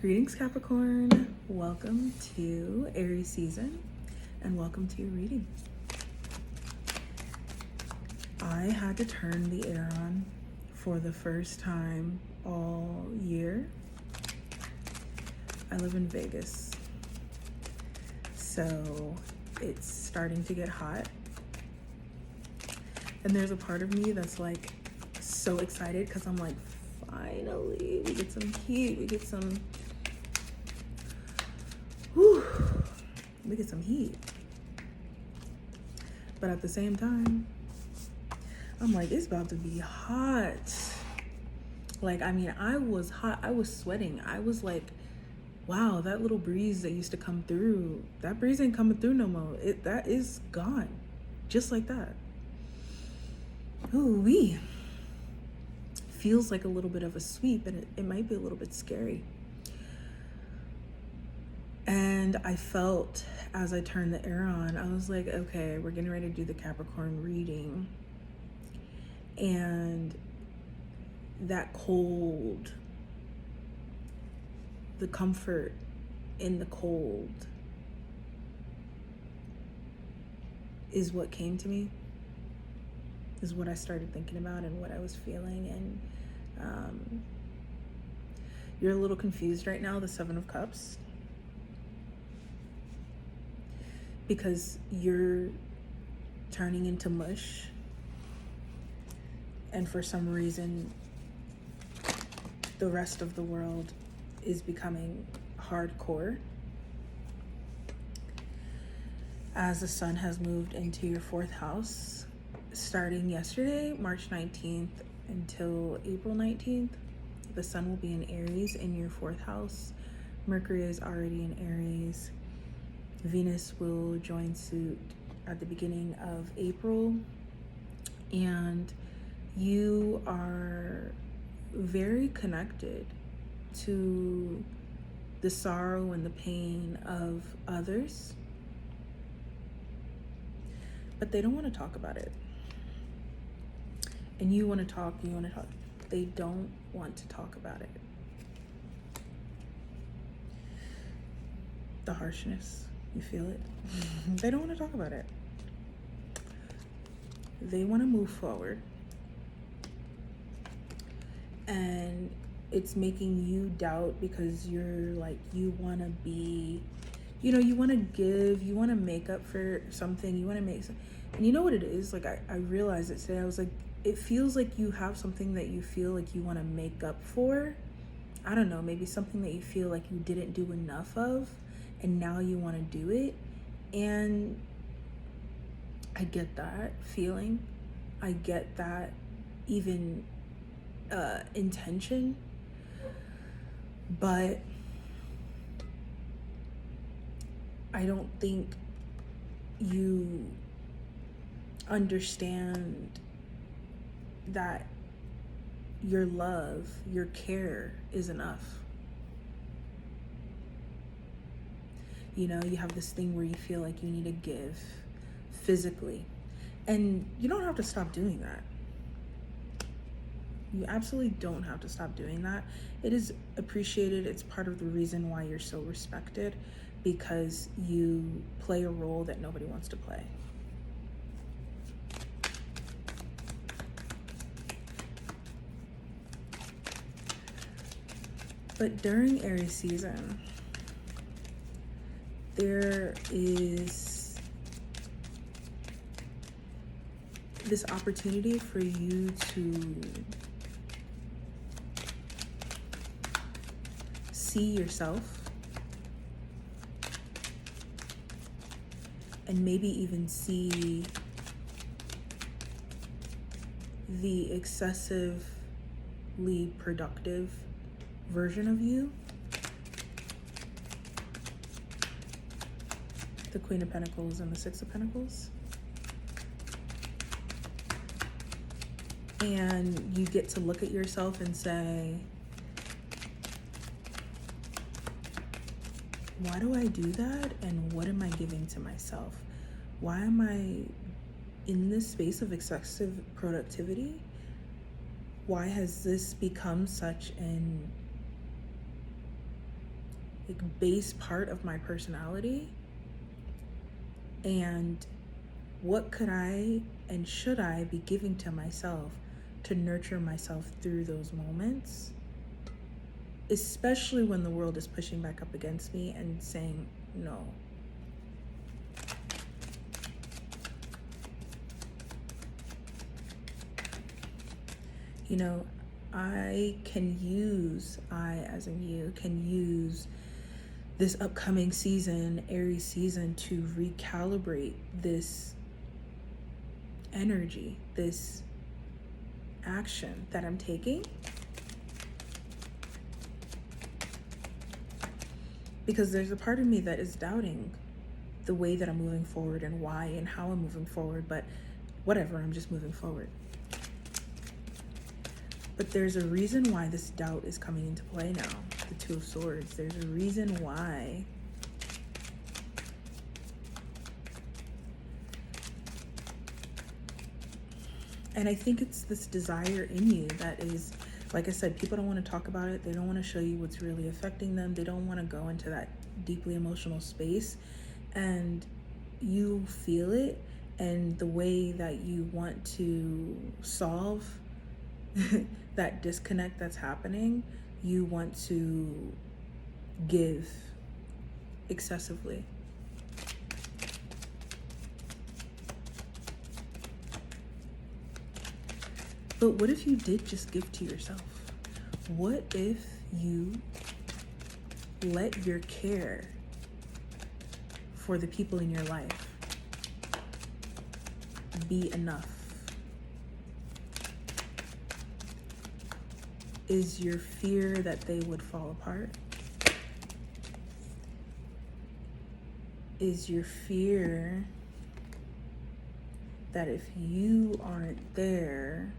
Greetings, Capricorn. Welcome to Aries season and welcome to your reading. I had to turn the air on for the first time all year. I live in Vegas, so it's starting to get hot. And there's a part of me that's like so excited because I'm like, finally, we get some heat, we get some heat. But at the same time, I'm like, it's about to be hot. Like, I mean, I was hot, I was sweating. I was like, wow, that little breeze that used to come through, that breeze ain't coming through no more. That is gone, just like that. Ooh-wee. Feels like a little bit of a sweep, and it might be a little bit scary. And I felt as I turned the air on, I was like, okay, we're getting ready to do the Capricorn reading. And that cold, the comfort in the cold is what came to me, is what I started thinking about and what I was feeling. And you're a little confused right now, the Seven of Cups, because you're turning into mush, and for some reason the rest of the world is becoming hardcore as the sun has moved into your fourth house starting yesterday, March 19th, until April 19th. The sun will be in Aries in your fourth house. Mercury is already in Aries. Venus will join suit at the beginning of April, and you are very connected to the sorrow and the pain of others, but they don't want to talk about it. And you want to talk. They don't want to talk about it. The harshness, you feel it? They don't want to talk about it. They want to move forward. And it's making you doubt because you're like, you want to be, you want to give, you want to make up for something, you want to make some, and you know what it is? Like, I realized it today. I was like, it feels like you have something that you feel like you want to make up for. I don't know, maybe something that you feel like you didn't do enough of, and now you want to do it. And I get that feeling. I get that even intention, but I don't think you understand that your love, your care is enough. You have this thing where you feel like you need to give physically, and you don't have to stop doing that. You absolutely don't have to stop doing that. It is appreciated. It's part of the reason why you're so respected, because you play a role that nobody wants to play. But during Aries season, there is this opportunity for you to see yourself, and maybe even see the excessively productive version of you. The Queen of Pentacles and the Six of Pentacles. And you get to look at yourself and say, why do I do that? And what am I giving to myself? Why am I in this space of excessive productivity? Why has this become such an like base part of my personality, and what could I and should I be giving to myself to nurture myself through those moments, especially when the world is pushing back up against me and saying no. You know, I as in you, can use this upcoming season, Aries season, to recalibrate this energy, this action that I'm taking. Because there's a part of me that is doubting the way that I'm moving forward and why and how I'm moving forward, but whatever, I'm just moving forward. But there's a reason why this doubt is coming into play now, the Two of Swords. There's a reason why. And I think it's this desire in you that is, like I said, people don't want to talk about it. They don't want to show you what's really affecting them. They don't want to go into that deeply emotional space. And you feel it, and the way that you want to solve that disconnect that's happening, you want to give excessively. But what if you did just give to yourself? What if you let your care for the people in your life be enough? Is your fear that they would fall apart? Is your fear that if you aren't there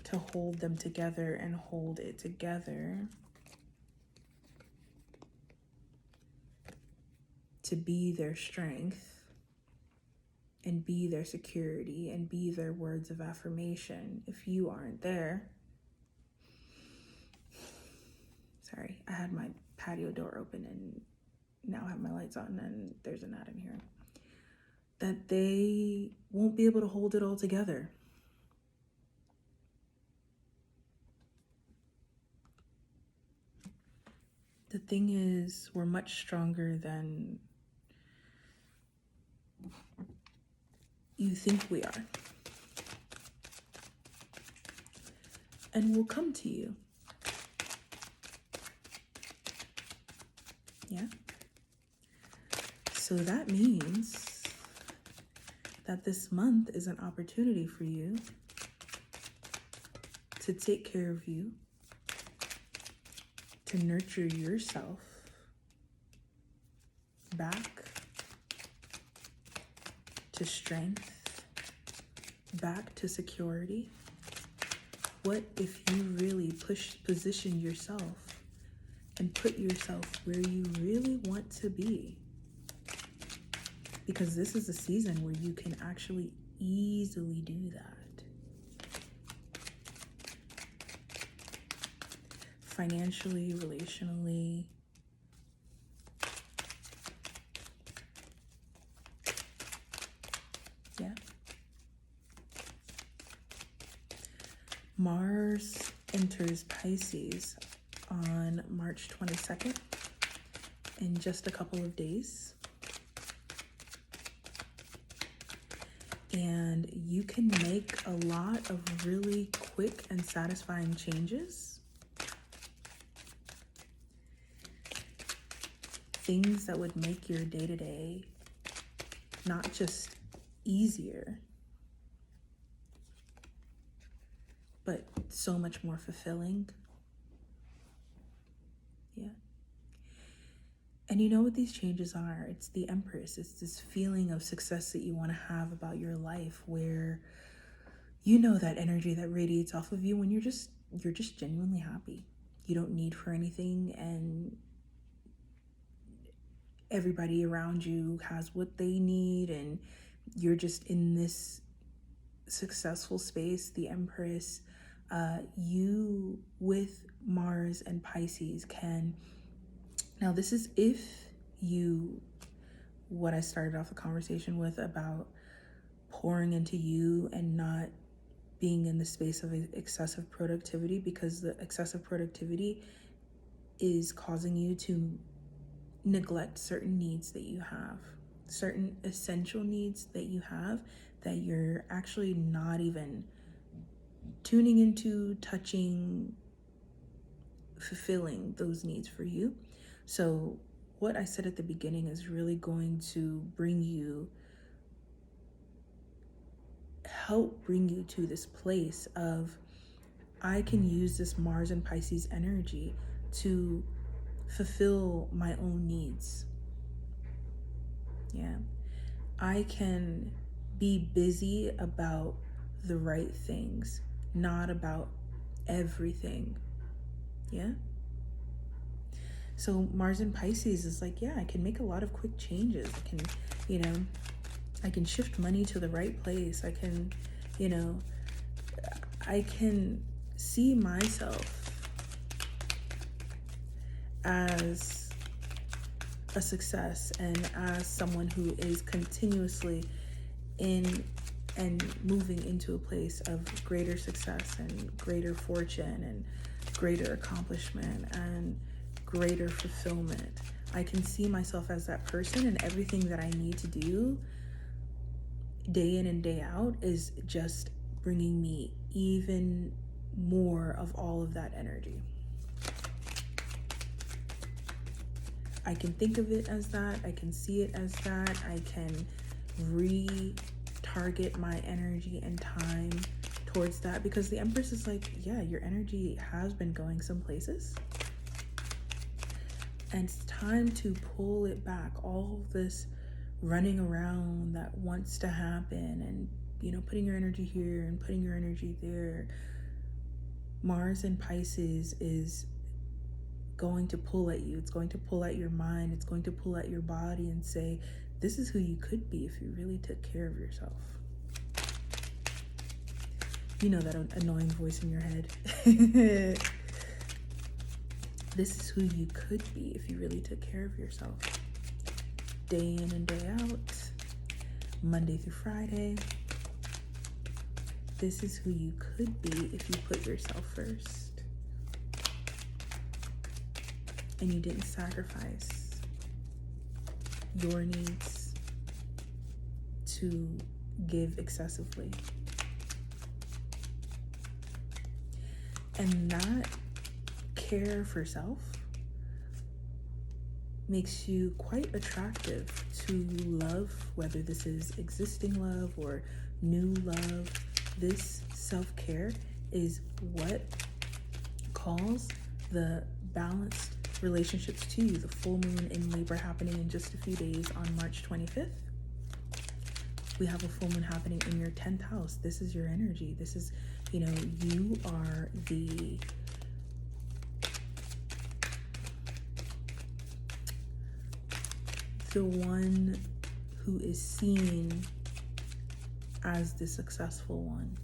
to hold them together and hold it together, to be their strength and be their security and be their words of affirmation, if you aren't there? Sorry, I had my patio door open and now I have my lights on and there's a gnat in here. That they won't be able to hold it all together. The thing is, we're much stronger than you think we are. And we'll come to you. Yeah? So that means that this month is an opportunity for you to take care of you, to nurture yourself back to strength, back to security. What if you really position yourself and put yourself where you really want to be? Because this is a season where you can actually easily do that. Financially, relationally. Yeah. Mars enters Pisces on March 22nd in just a couple of days. And you can make a lot of really quick and satisfying changes. Things that would make your day-to-day not just easier, but so much more fulfilling. Yeah. And you know what these changes are? It's the Empress. It's this feeling of success that you want to have about your life, where you know that energy that radiates off of you when you're just genuinely happy. You don't need for anything, and everybody around you has what they need, and you're just in this successful space. The Empress, you with Mars and Pisces can Now, this is if you, what I started off the conversation with about pouring into you and not being in the space of excessive productivity, because the excessive productivity is causing you to neglect certain needs that you have, certain essential needs that you have that you're actually not even tuning into, touching, fulfilling those needs for you. So what I said at the beginning is really going to help bring you to this place of, I can use this Mars and Pisces energy to fulfill my own needs. Yeah. I can be busy about the right things, not about everything. Yeah. So Mars and Pisces is like, yeah, I can make a lot of quick changes. I can, I can shift money to the right place. I can, I can see myself as a success and as someone who is continuously in and moving into a place of greater success and greater fortune and greater accomplishment and greater fulfillment. I can see myself as that person, and everything that I need to do day in and day out is just bringing me even more of all of that energy. I can think of it as that. I can see it as that. I can target my energy and time towards that, because the Empress is like, yeah, your energy has been going some places, and it's time to pull it back. All of this running around that wants to happen, and putting your energy here and putting your energy there. Mars in Pisces is going to pull at you. It's going to pull at your mind. It's going to pull at your body and say, this is who you could be if you really took care of yourself. That annoying voice in your head. This is who you could be if you really took care of yourself. Day in and day out, Monday through Friday. This is who you could be if you put yourself first. And you didn't sacrifice your needs to give excessively. And that care for self makes you quite attractive to love, whether this is existing love or new love. This self-care is what calls the balanced relationships to you. The full moon in Libra happening in just a few days on March 25th. We have a full moon happening in your 10th house. This is your energy. This is, you are the one who is seen as the successful one.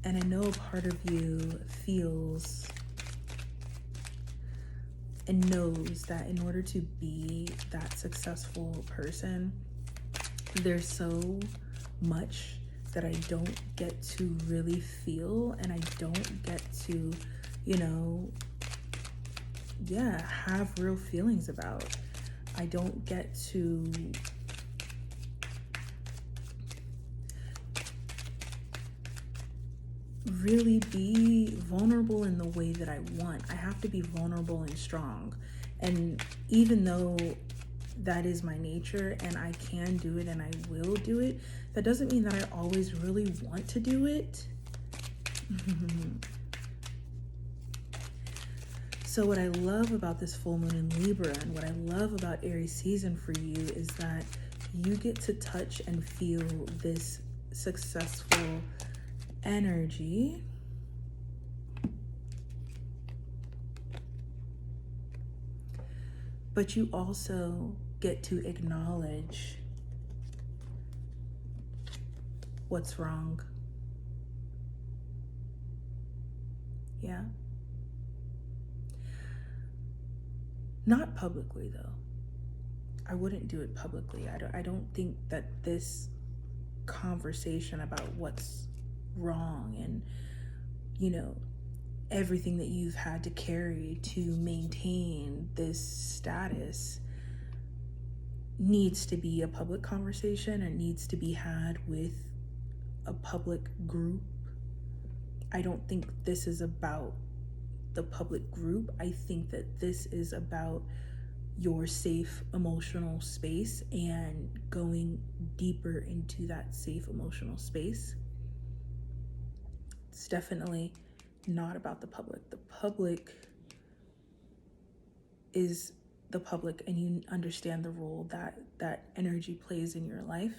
And I know a part of you feels and knows that in order to be that successful person, there's so much that I don't get to really feel, and I don't get to, have real feelings about. I don't get to really be vulnerable in the way that I want. I have to be vulnerable and strong. And even though that is my nature and I can do it and I will do it, that doesn't mean that I always really want to do it. So what I love about this full moon in Libra, and what I love about Aries season for you, is that you get to touch and feel this successful energy. But you also get to acknowledge what's wrong. Yeah. Not publicly, though. I wouldn't do it publicly. I don't think that this conversation about what's wrong and, you know, everything that you've had to carry to maintain this status needs to be a public conversation and needs to be had with a public group. I don't think this is about the public group. I think that this is about your safe emotional space and going deeper into that safe emotional space. It's definitely not about the public. The public is the public, and you understand the role that that energy plays in your life.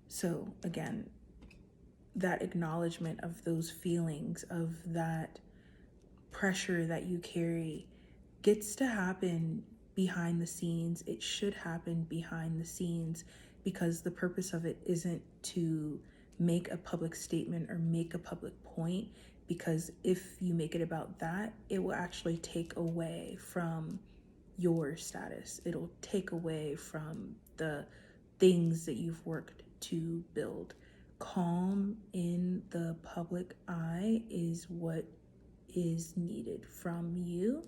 So again, that acknowledgement of those feelings, of that pressure that you carry, gets to happen behind the scenes. It should happen behind the scenes, because the purpose of it isn't to make a public statement or make a public point, because if you make it about that, it will actually take away from your status. It'll take away from the things that you've worked to build. Calm in the public eye is what is needed from you.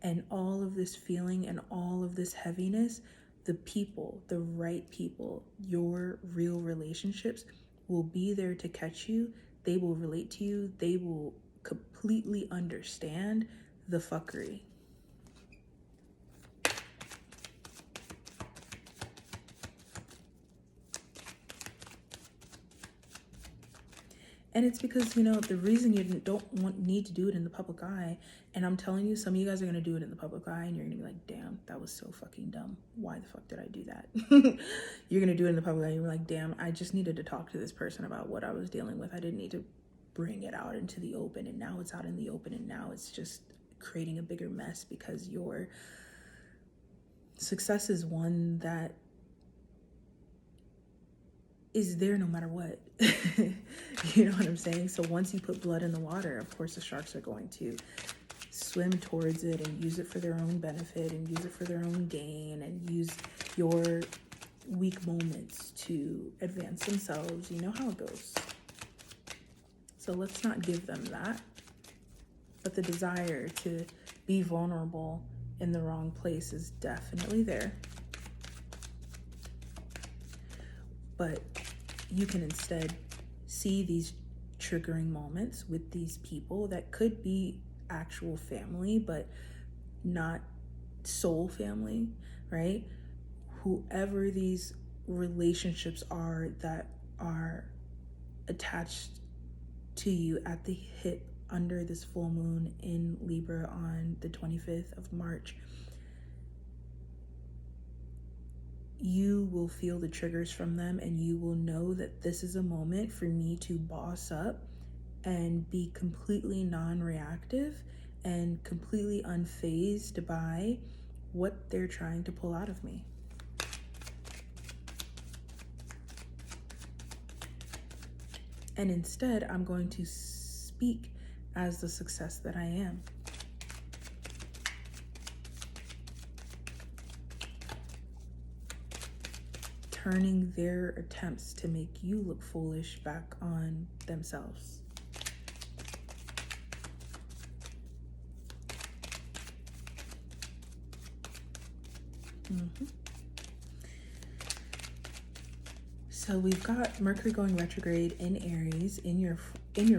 And all of this feeling and all of this heaviness, the people, the right people, your real relationships will be there to catch you. They will relate to you. They will completely understand the fuckery. And it's because, you know, the reason you need to do it in the public eye, and I'm telling you, some of you guys are going to do it in the public eye, and you're going to be like, damn, that was so fucking dumb. Why the fuck did I do that? You're going to do it in the public eye, and you're like, damn, I just needed to talk to this person about what I was dealing with. I didn't need to bring it out into the open, and now it's out in the open, and now it's just creating a bigger mess, because your success is one that is there no matter what. You know what I'm saying? So once you put blood in the water, of course the sharks are going to swim towards it and use it for their own benefit and use it for their own gain and use your weak moments to advance themselves. You know how it goes. So let's not give them that. But the desire to be vulnerable in the wrong place is definitely there. But you can instead see these triggering moments with these people that could be actual family, but not soul family, right? Whoever these relationships are that are attached to you at the hip under this full moon in Libra on the 25th of March, you will feel the triggers from them, and you will know that this is a moment for me to boss up and be completely non-reactive and completely unfazed by what they're trying to pull out of me. And instead, I'm going to speak as the success that I am. Turning their attempts to make you look foolish back on themselves. So we've got Mercury going retrograde in Aries in your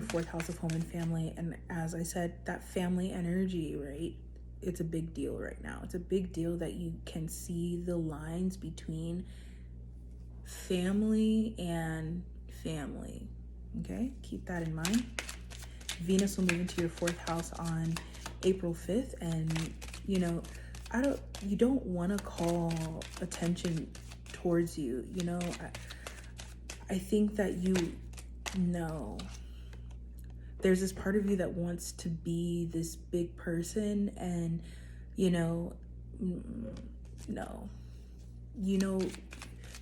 fourth house of home and family, and as I said, that family energy, right? It's a big deal right now. It's a big deal that you can see the lines between family and family. Okay, keep that in mind. Venus will move into your fourth house on April 5th, and you know, you don't want to call attention towards you. You know, I think that you know there's this part of you that wants to be this big person, and you know, no, you know,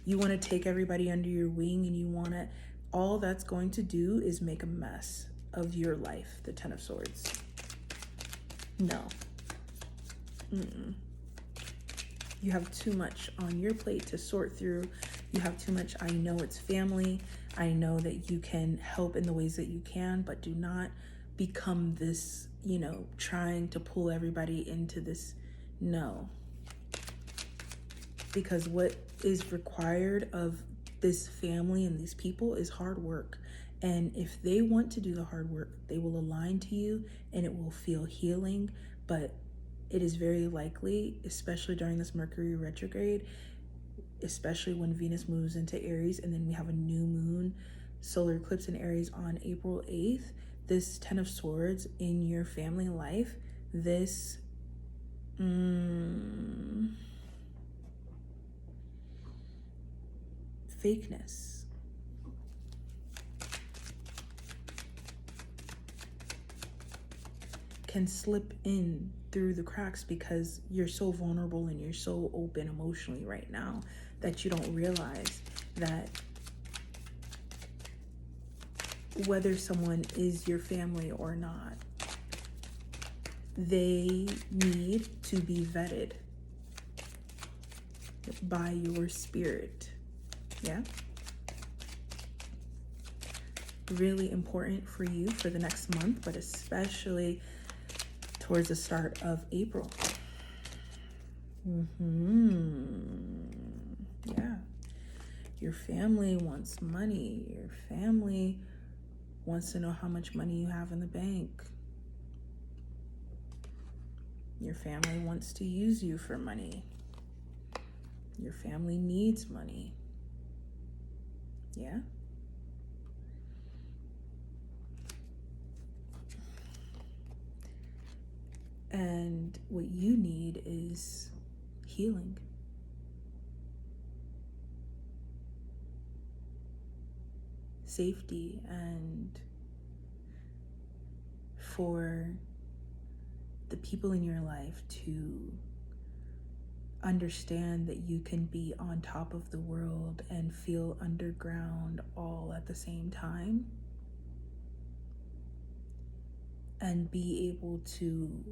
you want to take everybody under your wing, and you want to, all that's going to do is make a mess of your life, the Ten of Swords. No. Mm-mm. You have too much on your plate to sort through. You have too much. I know it's family. I know that you can help in the ways that you can, but do not become this, trying to pull everybody into this. No. Because what is required of this family and these people is hard work. And if they want to do the hard work, they will align to you and it will feel healing. But it is very likely, especially during this Mercury retrograde, especially when Venus moves into Aries and then we have a new moon solar eclipse in Aries on April 8th, this 10 of Swords in your family life, this fakeness. Can slip in through the cracks because you're so vulnerable and you're so open emotionally right now that you don't realize that whether someone is your family or not, they need to be vetted by your spirit. Yeah. Really important for you for the next month, but especially towards the start of April. Yeah. Your family wants money. Your family wants to know how much money you have in the bank. Your family wants to use you for money. Your family needs money. Yeah. And what you need is healing. Safety, and for the people in your life to understand that you can be on top of the world and feel underground all at the same time, and be able to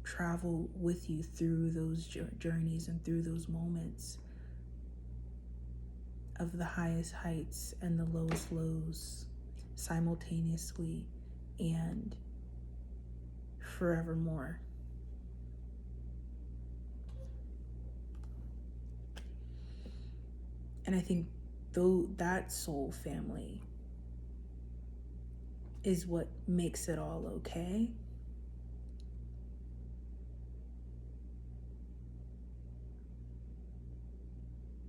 travel with you through those journeys and through those moments of the highest heights and the lowest lows simultaneously and forevermore. And I think though that soul family is what makes it all okay.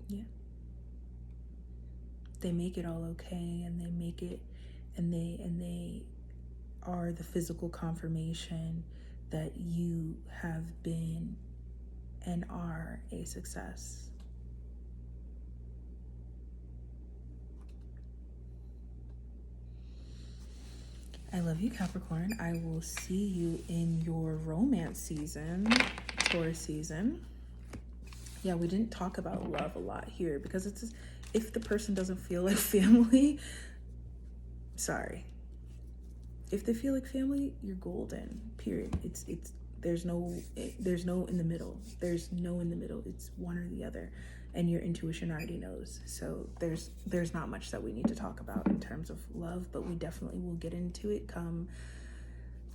Yeah. They make it all okay, and they make it, and they are the physical confirmation that you have been and are a success. I love you, Capricorn. I will see you in your romance season, Taurus season. Yeah, we didn't talk about love a lot here because it's just, if the person doesn't feel like family, sorry. If they feel like family, you're golden. Period. There's no in the middle. There's no in the middle. It's one or the other, and your intuition already knows. So there's not much that we need to talk about in terms of love, but we definitely will get into it come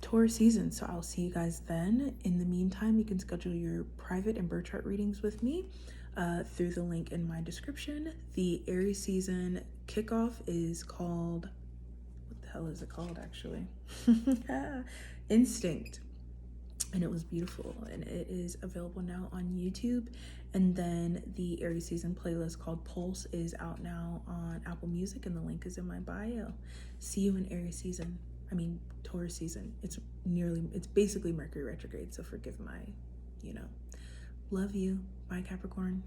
Taurus season. So I'll see you guys then. In the meantime, you can schedule your private and birth chart readings with me through the link in my description. The Aries season kickoff is called, what the hell is it called actually? Instinct. And it was beautiful, and it is available now on YouTube. And then the Aries season playlist called Pulse is out now on Apple Music, and the link is in my bio. See you in Aries season. Taurus season. It's basically Mercury retrograde, so forgive my, love you. Bye, Capricorn.